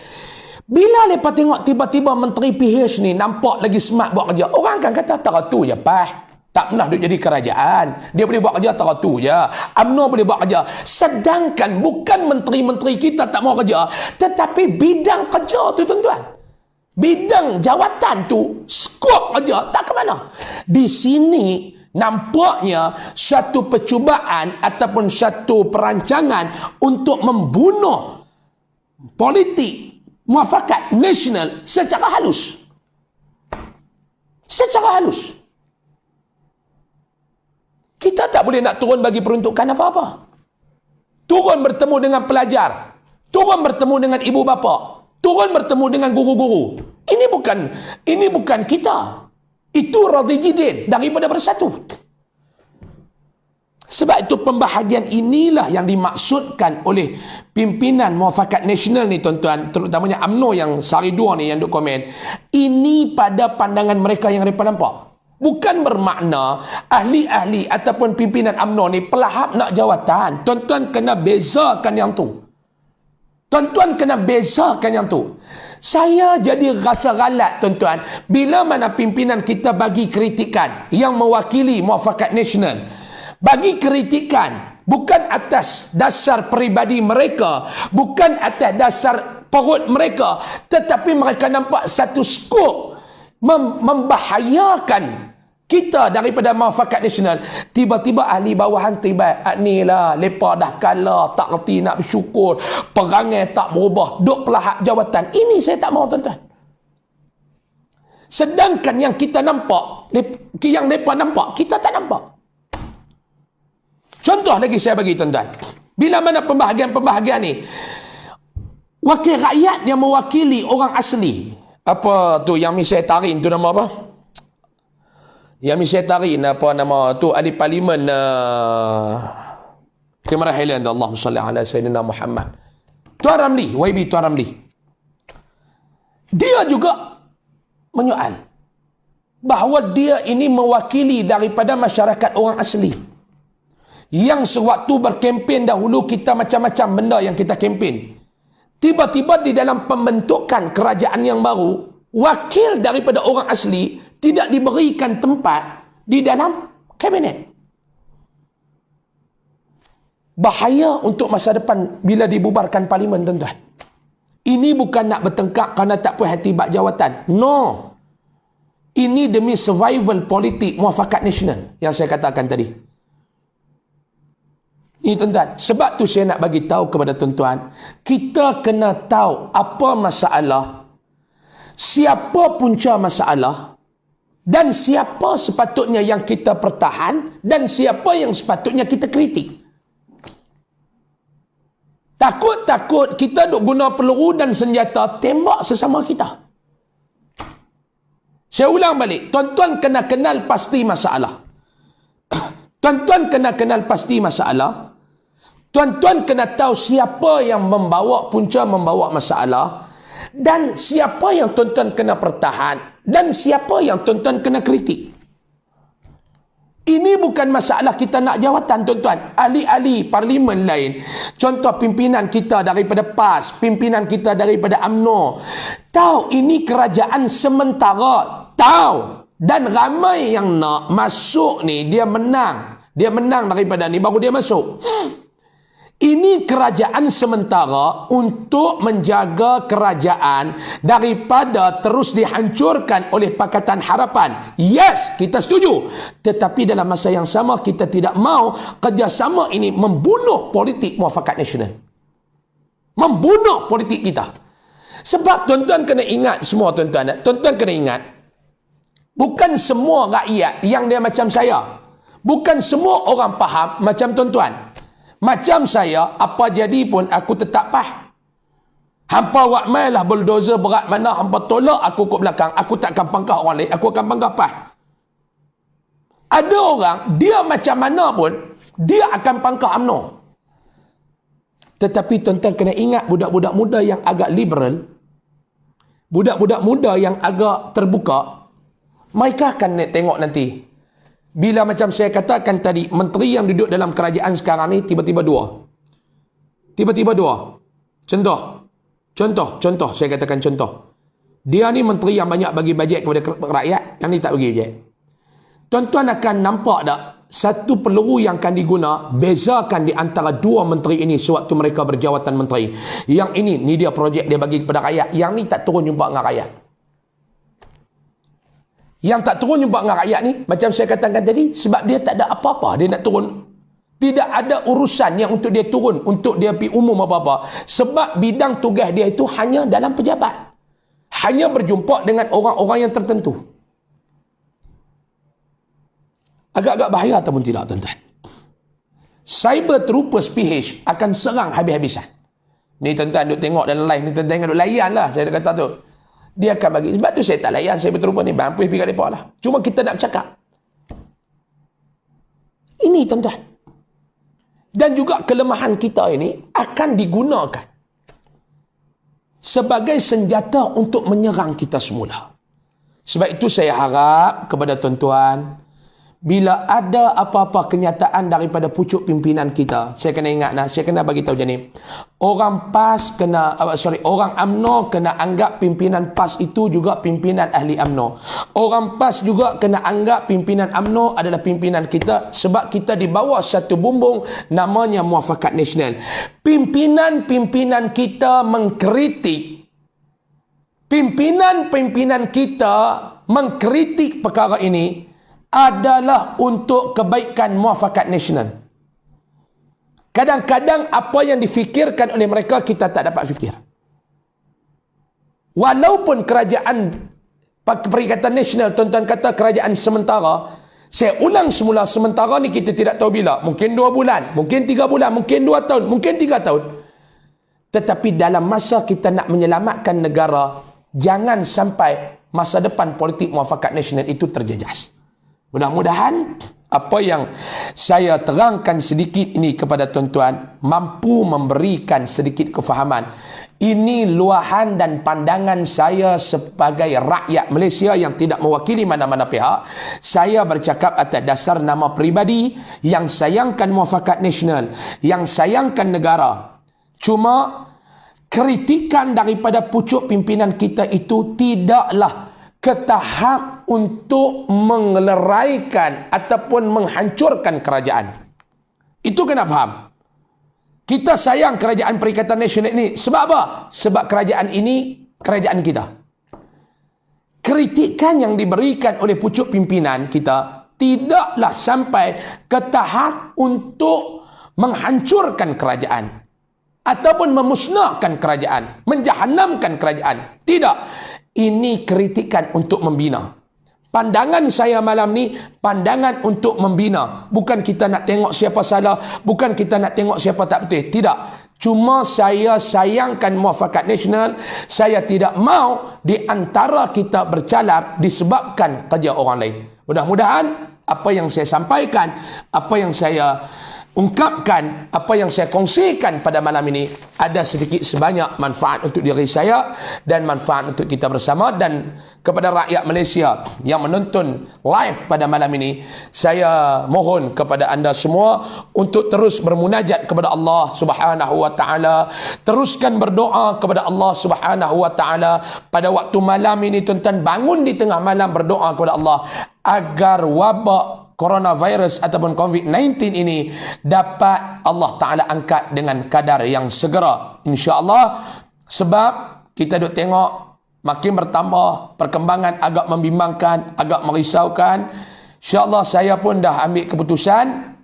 Bila mereka tengok tiba-tiba menteri PH ni nampak lagi smart buat kerja, orang akan kata tara tu je PAS, tak pernah duk jadi kerajaan, dia boleh buat kerja tara tu je. UMNO boleh buat kerja. Sedangkan bukan menteri-menteri kita tak mau kerja, tetapi bidang kerja tu tuan-tuan, Bidang jawatan tu skop aja tak ke mana. Di sini nampaknya satu percubaan ataupun satu perancangan untuk membunuh politik muafakat nasional secara halus. Secara halus. Kita tak boleh nak turun bagi peruntukan apa-apa. Turun bertemu dengan pelajar, turun bertemu dengan ibu bapa, turun bertemu dengan guru-guru. Ini bukan kita. Itu radijidin daripada bersatu. Sebab itu pembahagian inilah yang dimaksudkan oleh pimpinan muafakat nasional ni tuan-tuan, terutamanya UMNO yang sehari dua ni yang duk komen. Ini pada pandangan mereka yang mereka nampak. Bukan bermakna ahli-ahli ataupun pimpinan UMNO ni pelahap nak jawatan. Tuan-tuan kena bezakan yang tu. Tuan-tuan kena bezakan yang tu. Saya jadi rasa galat tuan-tuan bila mana pimpinan kita bagi kritikan yang mewakili muafakat nasional. Bagi kritikan bukan atas dasar peribadi mereka, bukan atas dasar perut mereka, tetapi mereka nampak satu skop membahayakan kita daripada muafakat nasional. Tiba-tiba ahli bawahan tiba ni lah, lepa dah kalah, tak reti nak bersyukur, perangai tak berubah, duk pelahap jawatan. Ini saya tak mahu tuan-tuan. Sedangkan yang kita nampak, yang mereka nampak, kita tak nampak. Contoh lagi saya bagi tuan-tuan. Bila mana pembahagian-pembahagian ni, wakil rakyat yang mewakili orang asli. Apa tu yang misai tarin tu nama apa? Yang misai tarin apa nama tu ahli parlimen Cameron Highland, Allahumma salli ala Sayyidina Muhammad. Tuan Ramli, YB Tuan Ramli. Dia juga menyoal bahawa dia ini mewakili daripada masyarakat orang asli. Yang sewaktu berkempen dahulu kita macam-macam benda yang kita kempen. Tiba-tiba di dalam pembentukan kerajaan yang baru, wakil daripada orang asli tidak diberikan tempat di dalam kabinet. Bahaya untuk masa depan bila dibubarkan parlimen tuan-tuan. Ini bukan nak bertengkar kerana tak puas hati bak jawatan. No. Ini demi survival politik muafakat nasional yang saya katakan tadi. Ini tuan-tuan, sebab tu saya nak bagi tahu kepada tuan-tuan, kita kena tahu apa masalah, siapa punca masalah, dan siapa sepatutnya yang kita pertahan, dan siapa yang sepatutnya kita kritik. Takut-takut kita duk guna peluru dan senjata tembak sesama kita. Saya ulang balik, tuan-tuan kena kenal pasti masalah. Tuan-tuan kena kenal pasti masalah. Tuan-tuan kena tahu siapa yang membawa punca membawa masalah. Dan siapa yang tuan-tuan kena pertahan. Dan siapa yang tuan-tuan kena kritik. Ini bukan masalah kita nak jawatan tuan-tuan. Ahli-ahli parlimen lain. Contoh pimpinan kita daripada PAS. Pimpinan kita daripada UMNO. Tahu ini kerajaan sementara. Tahu. Dan ramai yang nak masuk ni, dia menang. Dia menang daripada ni, baru dia masuk. Ini kerajaan sementara untuk menjaga kerajaan daripada terus dihancurkan oleh Pakatan Harapan. Yes, kita setuju. Tetapi dalam masa yang sama, kita tidak mahu kerjasama ini membunuh politik muafakat nasional. Membunuh politik kita. Sebab tuan-tuan kena ingat semua tuan-tuan. Tuan-tuan kena ingat. Bukan semua rakyat yang dia macam saya. Bukan semua orang faham macam tuan-tuan. Macam saya, apa jadi pun aku tetap pah. Hampa wak mai lah bulldozer berat mana, hampa tolak aku ke belakang, aku tak akan pangkah orang lain, aku akan pangkah pah. Ada orang, dia macam mana pun, dia akan pangkah UMNO. Tetapi tuan-tuan kena ingat budak-budak muda yang agak liberal, budak-budak muda yang agak terbuka, mereka akan tengok nanti. Bila macam saya katakan tadi, menteri yang duduk dalam kerajaan sekarang ni tiba-tiba dua. Tiba-tiba dua. Contoh, saya katakan contoh. Dia ni menteri yang banyak bagi bajet kepada rakyat, yang ni tak bagi bajet. Tuan-tuan akan nampak tak, satu peluru yang akan diguna, bezakan di antara dua menteri ini sewaktu mereka berjawatan menteri. Yang ini, ni dia projek dia bagi kepada rakyat. Yang ni tak turun jumpa dengan rakyat. Yang tak turun jumpa dengan rakyat ni, macam saya katakan tadi, sebab dia tak ada apa-apa dia nak turun. Tidak ada urusan yang untuk dia turun, untuk dia pergi umum apa-apa. Sebab bidang tugas dia itu hanya dalam pejabat. Hanya berjumpa dengan orang-orang yang tertentu. Agak-agak bahaya ataupun tidak, tuan-tuan? Cyber Troopers PH akan serang habis-habisan. Ni tuan-tuan duk tengok dalam live ni, tuan-tuan duk layan lah, saya dah kata tu. Dia akan bagi. Sebab tu saya tak layan Cyber Troopers ni. Mampu pergi kat mereka lah. Cuma kita nak bercakap. Ini tuan-tuan. Dan juga kelemahan kita ini akan digunakan sebagai senjata untuk menyerang kita semula. Sebab itu saya harap kepada tuan-tuan, bila ada apa-apa kenyataan daripada pucuk pimpinan kita, saya kena ingat saya kena bagi tahu je ni. Orang PAS kena, orang UMNO kena anggap pimpinan PAS itu juga pimpinan ahli UMNO. Orang PAS juga kena anggap pimpinan UMNO adalah pimpinan kita, sebab kita di bawah satu bumbung namanya Muafakat Nasional. Pimpinan-pimpinan kita mengkritik, pimpinan-pimpinan kita mengkritik perkara ini adalah untuk kebaikan Muafakat Nasional. Kadang-kadang apa yang difikirkan oleh mereka kita tak dapat fikir. Walaupun kerajaan Perikatan Nasional, tuan-tuan kata kerajaan sementara, saya ulang semula, sementara ni kita tidak tahu bila. Mungkin 2 bulan, mungkin 3 bulan, mungkin 2 tahun, mungkin 3 tahun. Tetapi dalam masa kita nak menyelamatkan negara, jangan sampai masa depan politik Muafakat Nasional itu terjejas. Mudah-mudahan apa yang saya terangkan sedikit ini kepada tuan-tuan mampu memberikan sedikit kefahaman. Ini luahan dan pandangan saya sebagai rakyat Malaysia yang tidak mewakili mana-mana pihak. Saya bercakap atas dasar nama peribadi yang sayangkan Muafakat Nasional, yang sayangkan negara. Cuma kritikan daripada pucuk pimpinan kita itu tidaklah ke tahap untuk mengeleraikan ataupun menghancurkan kerajaan. Itu kena faham. Kita sayang kerajaan Perikatan Nasional ini. Sebab apa? Sebab kerajaan ini kerajaan kita. Kritikan yang diberikan oleh pucuk pimpinan kita tidaklah sampai ke tahap untuk menghancurkan kerajaan ataupun memusnahkan kerajaan, menjahanamkan kerajaan. Tidak. Ini kritikan untuk membina. Pandangan saya malam ni, pandangan untuk membina. Bukan kita nak tengok siapa salah, bukan kita nak tengok siapa tak betul. Tidak. Cuma saya sayangkan Muafakat Nasional. Saya tidak mau di antara kita bercalap disebabkan kerja orang lain. Mudah-mudahan apa yang saya sampaikan, apa yang saya ungkapkan, apa yang saya kongsikan pada malam ini ada sedikit sebanyak manfaat untuk diri saya dan manfaat untuk kita bersama. Dan kepada rakyat Malaysia yang menonton live pada malam ini, saya mohon kepada anda semua untuk terus bermunajat kepada Allah Subhanahu wa taala, teruskan berdoa kepada Allah Subhanahu wa taala pada waktu malam ini. Tuan-tuan bangun di tengah malam berdoa kepada Allah agar wabak coronavirus ataupun COVID-19 ini dapat Allah Ta'ala angkat dengan kadar yang segera, insya-Allah. Sebab kita duk tengok makin bertambah perkembangan, agak membimbangkan, agak merisaukan. InsyaAllah saya pun dah ambil keputusan,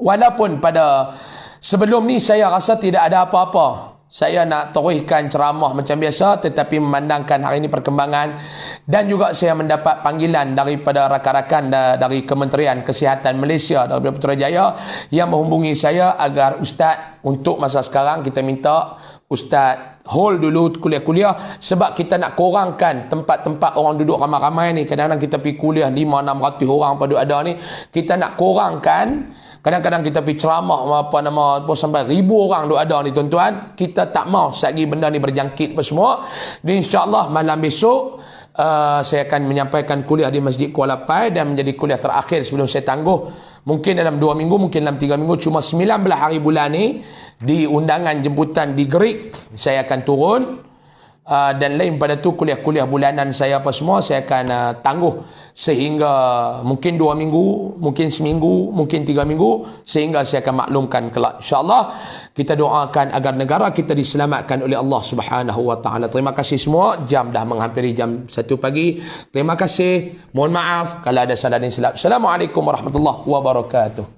walaupun pada sebelum ni saya rasa tidak ada apa-apa, saya nak teruskan ceramah macam biasa, tetapi memandangkan hari ini perkembangan dan juga saya mendapat panggilan daripada rakan-rakan dari Kementerian Kesihatan Malaysia daripada Putrajaya yang menghubungi saya agar Ustaz, untuk masa sekarang kita minta Ustaz hold dulu kuliah-kuliah sebab kita nak kurangkan tempat-tempat orang duduk ramai-ramai ni. Kadang-kadang kita pergi kuliah 500-600 orang pada ada ni, kita nak kurangkan. Kadang-kadang kita pergi ceramah sampai 1000 orang duk ada ni tuan-tuan. Kita tak mau satgi benda ni berjangkit apa semua. Dan insya-Allah malam besok saya akan menyampaikan kuliah di Masjid Kuala Pai dan menjadi kuliah terakhir sebelum saya tangguh. Mungkin dalam 2 minggu, mungkin dalam 3 minggu. Cuma 19 hari bulan ni di undangan jemputan di Greek saya akan turun. Dan lain pada tu kuliah-kuliah bulanan saya apa semua saya akan tangguh. sehingga mungkin 2 minggu, mungkin seminggu, mungkin 3 minggu, sehingga saya akan maklumkan kelak. InsyaAllah kita doakan agar negara kita diselamatkan oleh Allah Subhanahu wa taala. Terima kasih semua. Jam dah menghampiri jam 1 pagi. Terima kasih. Mohon maaf kalau ada salah dan silap. Assalamualaikum warahmatullahi wabarakatuh.